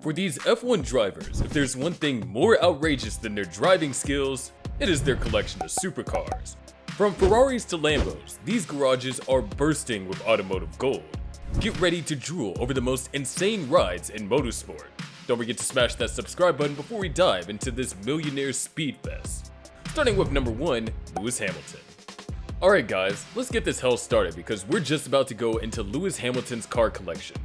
For these F1 drivers, if there's one thing more outrageous than their driving skills, it is their collection of supercars. From Ferraris to Lambos, these garages are bursting with automotive gold. Get ready to drool over the most insane rides in motorsport. Don't forget to smash that subscribe button before we dive into this millionaire speed fest. Starting with number 1, Lewis Hamilton. Alright guys, let's get this hell started because we're just about to go into Lewis Hamilton's car collection.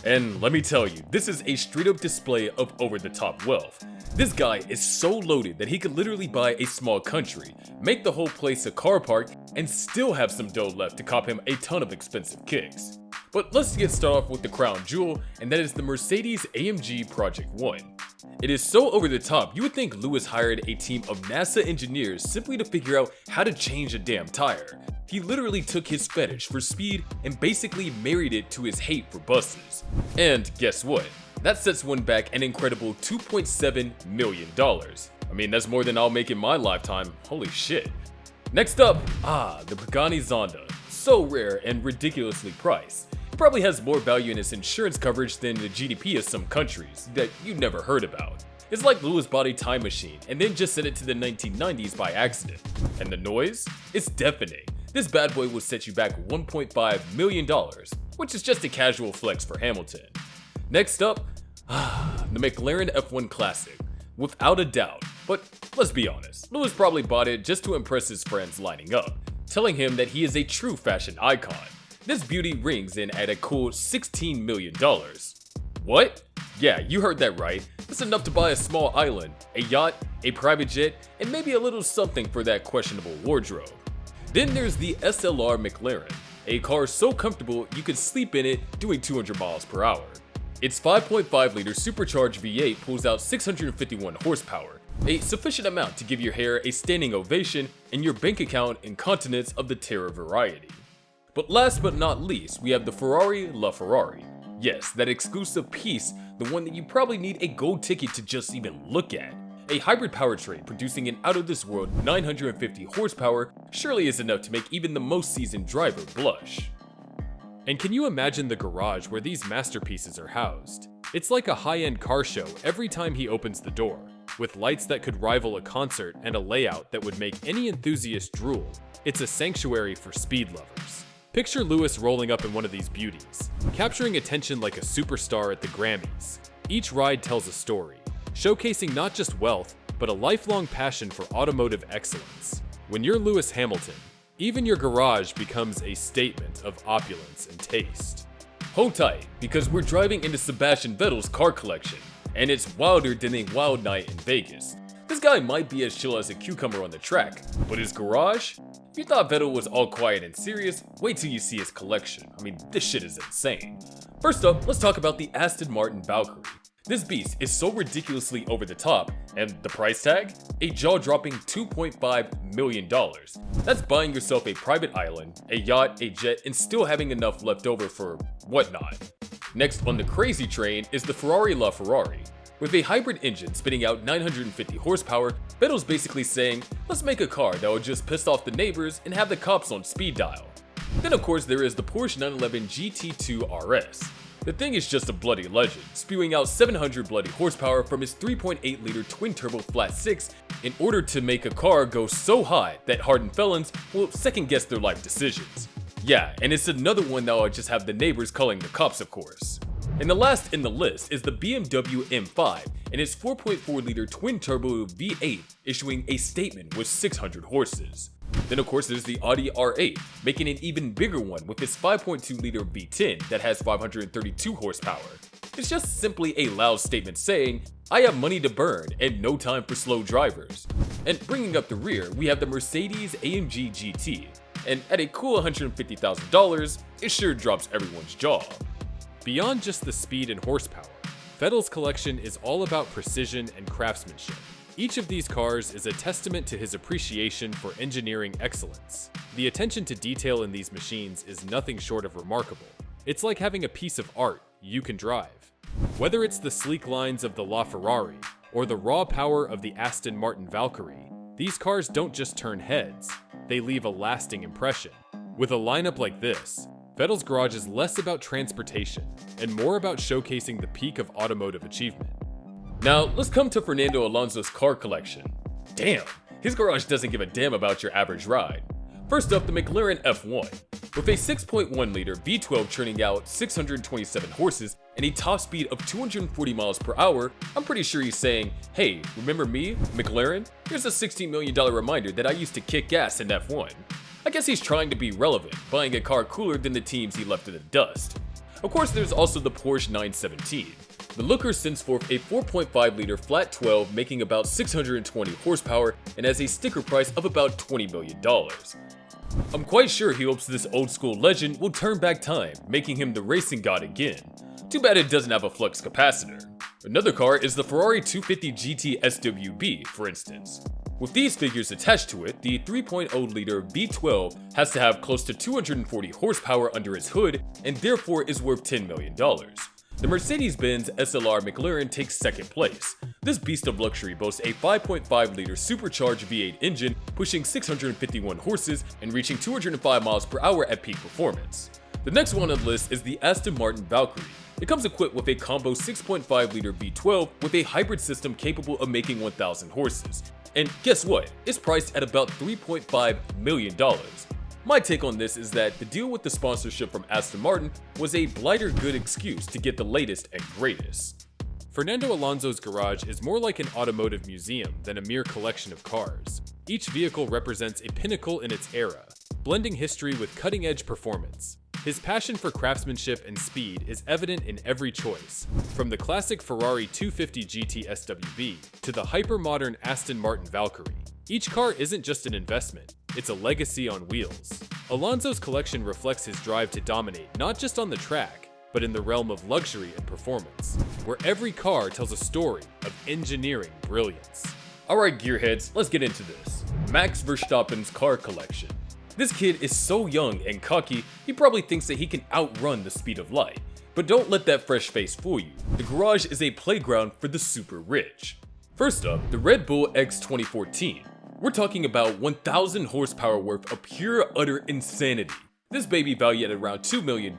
And let me tell you, this is a straight up display of over-the-top wealth. This guy is so loaded that he could literally buy a small country, make the whole place a car park, and still have some dough left to cop him a ton of expensive kicks. But let's get started off with the crown jewel, and that is the Mercedes-AMG Project 1. It is so over the top, you would think Lewis hired a team of NASA engineers simply to figure out how to change a damn tire. He literally took his fetish for speed and basically married it to his hate for buses. And guess what? That sets one back an incredible $2.7 million. I mean, that's more than I'll make in my lifetime, holy shit. Next up, the Pagani Zonda. So rare and ridiculously priced. It probably has more value in its insurance coverage than the GDP of some countries that you never heard about. It's like Lewis bought a time machine and then just sent it to the 1990s by accident. And the noise? It's deafening. This bad boy will set you back $1.5 million, which is just a casual flex for Hamilton. Next up, the McLaren F1 Classic. Without a doubt, but let's be honest, Lewis probably bought it just to impress his friends lining up, telling him that he is a true fashion icon. This beauty rings in at a cool $16 million. What? Yeah, you heard that right. It's enough to buy a small island, a yacht, a private jet, and maybe a little something for that questionable wardrobe. Then there's the SLR McLaren, a car so comfortable you could sleep in it doing 200 miles per hour. Its 5.5-liter supercharged V8 pulls out 651 horsepower, a sufficient amount to give your hair a standing ovation and your bank account incontinence of the terror variety. But last but not least, we have the Ferrari LaFerrari. Yes, that exclusive piece, the one that you probably need a gold ticket to just even look at. A hybrid powertrain producing an out-of-this-world 950 horsepower surely is enough to make even the most seasoned driver blush. And can you imagine the garage where these masterpieces are housed? It's like a high-end car show every time he opens the door, with lights that could rival a concert and a layout that would make any enthusiast drool. It's a sanctuary for speed lovers. Picture Lewis rolling up in one of these beauties, capturing attention like a superstar at the Grammys. Each ride tells a story, showcasing not just wealth, but a lifelong passion for automotive excellence. When you're Lewis Hamilton, even your garage becomes a statement of opulence and taste. Hold tight, because we're driving into Sebastian Vettel's car collection, and it's wilder than a wild night in Vegas. This guy might be as chill as a cucumber on the track, but his garage? If you thought Vettel was all quiet and serious, wait till you see his collection. I mean, this shit is insane. First up, let's talk about the Aston Martin Valkyrie. This beast is so ridiculously over the top, and the price tag? A jaw-dropping $2.5 million. That's buying yourself a private island, a yacht, a jet, and still having enough left over for whatnot. Next on the crazy train is the Ferrari LaFerrari. With a hybrid engine spitting out 950 horsepower, Vettel's basically saying, let's make a car that will just piss off the neighbors and have the cops on speed dial. Then of course there is the Porsche 911 GT2 RS. The thing is just a bloody legend, spewing out 700 bloody horsepower from his 3.8-liter twin-turbo flat 6 in order to make a car go so high that hardened felons will second-guess their life decisions. Yeah, and it's another one that will just have the neighbors calling the cops, of course. And the last in the list is the BMW M5 and its 4.4-liter twin-turbo V8 issuing a statement with 600 horses. Then of course there's the Audi R8, making an even bigger one with its 5.2-liter V10 that has 532 horsepower. It's just simply a loud statement saying, I have money to burn and no time for slow drivers. And bringing up the rear, we have the Mercedes-AMG GT, and at a cool $150,000, it sure drops everyone's jaw. Beyond just the speed and horsepower, Vettel's collection is all about precision and craftsmanship. Each of these cars is a testament to his appreciation for engineering excellence. The attention to detail in these machines is nothing short of remarkable. It's like having a piece of art you can drive. Whether it's the sleek lines of the LaFerrari or the raw power of the Aston Martin Valkyrie, these cars don't just turn heads, they leave a lasting impression. With a lineup like this, Vettel's garage is less about transportation and more about showcasing the peak of automotive achievement. Now, let's come to Fernando Alonso's car collection. Damn, his garage doesn't give a damn about your average ride. First up, the McLaren F1. With a 6.1-liter V12 churning out 627 horses and a top speed of 240 miles per hour, I'm pretty sure he's saying, hey, remember me, McLaren? Here's a $16 million reminder that I used to kick gas in F1. I guess he's trying to be relevant, buying a car cooler than the teams he left in the dust. Of course, there's also the Porsche 917. The looker sends forth a 4.5-liter flat 12 making about 620 horsepower and has a sticker price of about $20 million. I'm quite sure he hopes this old school legend will turn back time, making him the racing god again. Too bad it doesn't have a flux capacitor. Another car is the Ferrari 250 GT SWB, for instance. With these figures attached to it, the 3.0-liter V12 has to have close to 240 horsepower under its hood and therefore is worth $10 million. The Mercedes-Benz SLR McLaren takes second place. This beast of luxury boasts a 5.5-liter supercharged V8 engine pushing 651 horses and reaching 205 miles per hour at peak performance. The next one on the list is the Aston Martin Valkyrie. It comes equipped with a combo 6.5-liter V12 with a hybrid system capable of making 1,000 horses. And guess what? It's priced at about $3.5 million. My take on this is that the deal with the sponsorship from Aston Martin was a blighter good excuse to get the latest and greatest. Fernando Alonso's garage is more like an automotive museum than a mere collection of cars. Each vehicle represents a pinnacle in its era, blending history with cutting-edge performance. His passion for craftsmanship and speed is evident in every choice, from the classic Ferrari 250 GT SWB to the hyper-modern Aston Martin Valkyrie. Each car isn't just an investment, it's a legacy on wheels. Alonso's collection reflects his drive to dominate not just on the track, but in the realm of luxury and performance, where every car tells a story of engineering brilliance. Alright gearheads, let's get into this. Max Verstappen's car collection. This kid is so young and cocky, he probably thinks that he can outrun the speed of light. But don't let that fresh face fool you. The garage is a playground for the super rich. First up, the Red Bull X 2014. We're talking about 1,000 horsepower worth of pure utter insanity. This baby valued at around $2 million,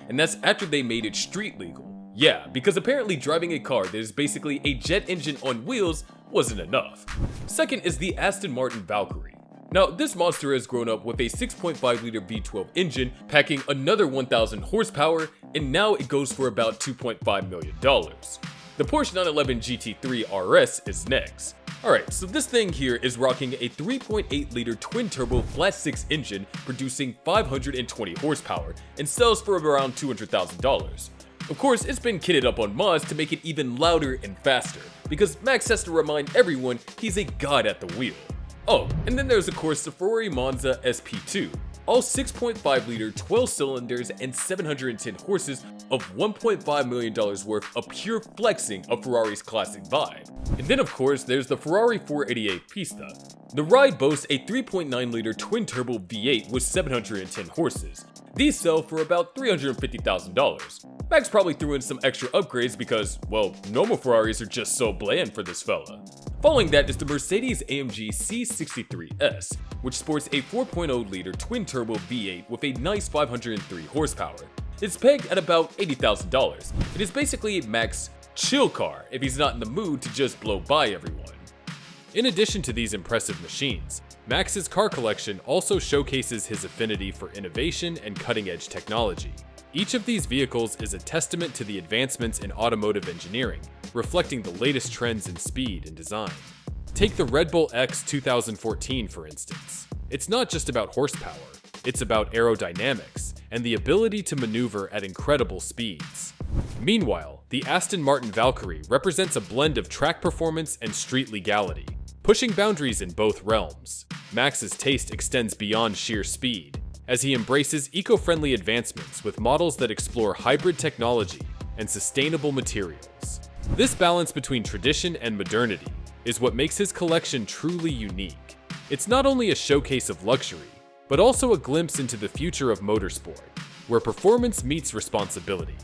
and that's after they made it street legal. Yeah, because apparently driving a car that is basically a jet engine on wheels wasn't enough. Second is the Aston Martin Valkyrie. Now, this monster has grown up with a 6.5-liter V12 engine, packing another 1,000 horsepower, and now it goes for about $2.5 million. The Porsche 911 GT3 RS is next. Alright, so this thing here is rocking a 3.8-liter twin-turbo flat-6 engine producing 520 horsepower and sells for around $200,000. Of course, it's been kitted up on mods to make it even louder and faster, because Max has to remind everyone he's a god at the wheel. Oh, and then there's of course the Ferrari Monza SP2, all 6.5-liter 12 cylinders and 710 horses of $1.5 million worth of pure flexing of Ferrari's classic vibe. And then of course there's the Ferrari 488 Pista. The ride boasts a 3.9-liter twin-turbo V8 with 710 horses. These sell for about $350,000. Max probably threw in some extra upgrades because, well, normal Ferraris are just so bland for this fella. Following that is the Mercedes-AMG C63S, which sports a 4.0-liter twin-turbo V8 with a nice 503 horsepower. It's pegged at about $80,000. It is basically a Max chill car if he's not in the mood to just blow by everyone. In addition to these impressive machines, Max's car collection also showcases his affinity for innovation and cutting-edge technology. Each of these vehicles is a testament to the advancements in automotive engineering, reflecting the latest trends in speed and design. Take the Red Bull X 2014 for instance. It's not just about horsepower, it's about aerodynamics and the ability to maneuver at incredible speeds. Meanwhile, the Aston Martin Valkyrie represents a blend of track performance and street legality, pushing boundaries in both realms. Max's taste extends beyond sheer speed, as he embraces eco-friendly advancements with models that explore hybrid technology and sustainable materials. This balance between tradition and modernity is what makes his collection truly unique. It's not only a showcase of luxury, but also a glimpse into the future of motorsport, where performance meets responsibility.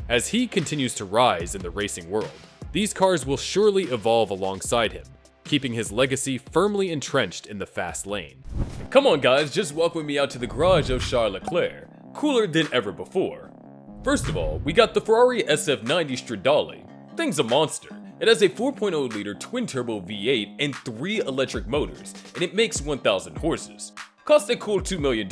As he continues to rise in the racing world, these cars will surely evolve alongside him, keeping his legacy firmly entrenched in the fast lane. Come on guys, just welcome me out to the garage of Charles Leclerc. cooler than ever before. First of all, we got the Ferrari SF90 Stradale. Thing's a monster. It has a 4.0-liter twin-turbo V8 and 3 electric motors, and it makes 1,000 horses. Cost a cool $2 million.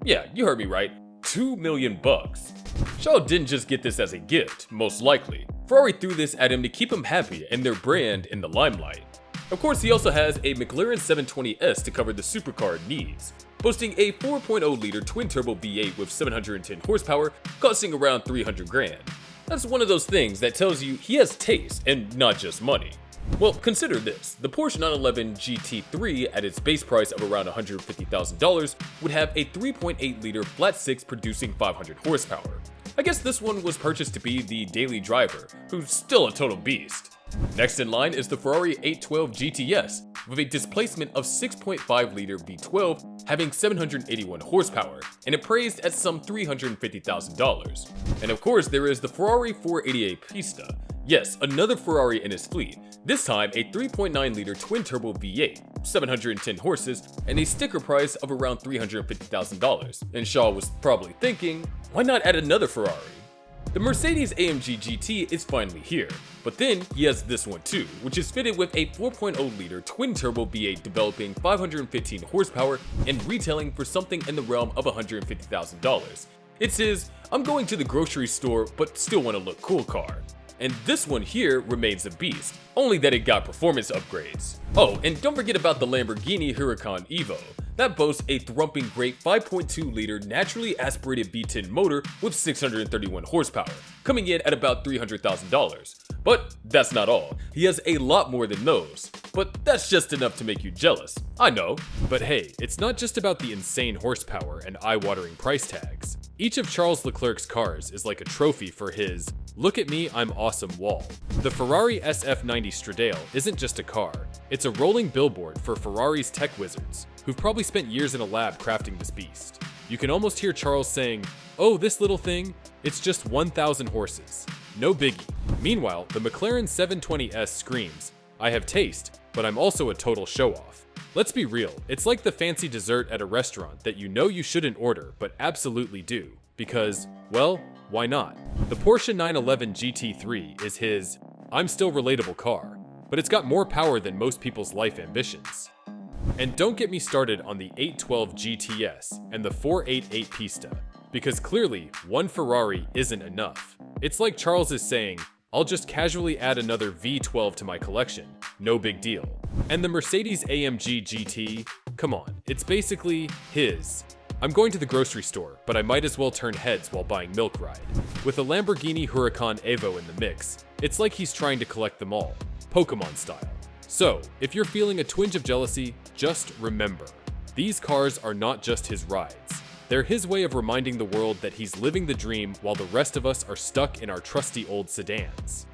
Yeah, you heard me right, $2 million bucks. Charles didn't just get this as a gift, most likely. Ferrari threw this at him to keep him happy and their brand in the limelight. Of course, he also has a McLaren 720S to cover the supercar needs, boasting a 4.0-liter twin-turbo V8 with 710 horsepower, costing around 300 grand. That's one of those things that tells you he has taste and not just money. Well, consider this. The Porsche 911 GT3 at its base price of around $150,000 would have a 3.8-liter flat-six producing 500 horsepower. I guess this one was purchased to be the daily driver, who's still a total beast. Next in line is the Ferrari 812 GTS, with a displacement of 6.5-liter V12 having 781 horsepower, and appraised at some $350,000. And of course there is the Ferrari 488 Pista. Yes, another Ferrari in his fleet, this time a 3.9-liter twin-turbo V8, 710 horses, and a sticker price of around $350,000. And Shaw was probably thinking, why not add another Ferrari? The Mercedes-AMG GT is finally here, but then he has this one too, which is fitted with a 4.0-liter twin-turbo V8 developing 515 horsepower and retailing for something in the realm of $150,000. It's his, I'm going to the grocery store but still want to look cool car. And this one here remains a beast, only that it got performance upgrades. Oh, and don't forget about the Lamborghini Huracan Evo. That boasts a thrumping great 5.2-liter naturally aspirated V10 motor with 631 horsepower, coming in at about $300,000. But that's not all. He has a lot more than those. But that's just enough to make you jealous, I know. But hey, it's not just about the insane horsepower and eye-watering price tags. Each of Charles Leclerc's cars is like a trophy for his "look at me, I'm awesome" wall. The Ferrari SF90 Stradale isn't just a car, it's a rolling billboard for Ferrari's tech wizards, who've probably spent years in a lab crafting this beast. You can almost hear Charles saying, "Oh, this little thing, it's just 1,000 horses. No biggie." Meanwhile, the McLaren 720S screams, "I have taste, but I'm also a total show-off." Let's be real, it's like the fancy dessert at a restaurant that you know you shouldn't order, but absolutely do. Because, well, why not? The Porsche 911 GT3 is his, I'm still relatable car, but it's got more power than most people's life ambitions. And don't get me started on the 812 GTS and the 488 Pista, because clearly, one Ferrari isn't enough. It's like Charles is saying, I'll just casually add another V12 to my collection, no big deal. And the Mercedes-AMG GT, come on, it's basically his. I'm going to the grocery store, but I might as well turn heads while buying milk ride. With a Lamborghini Huracan Evo in the mix, it's like he's trying to collect them all, Pokemon style. So, if you're feeling a twinge of jealousy, just remember, these cars are not just his rides. They're his way of reminding the world that he's living the dream while the rest of us are stuck in our trusty old sedans.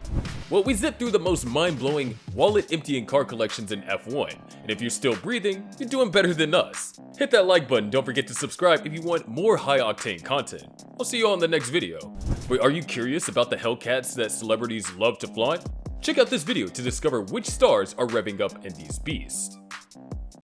Well, we zipped through the most mind-blowing, wallet-emptying car collections in F1, and if you're still breathing, you're doing better than us. Hit that like button, don't forget to subscribe if you want more high-octane content. I'll see you all in the next video. Wait, are you curious about the Hellcats that celebrities love to flaunt? Check out this video to discover which stars are revving up in these beasts.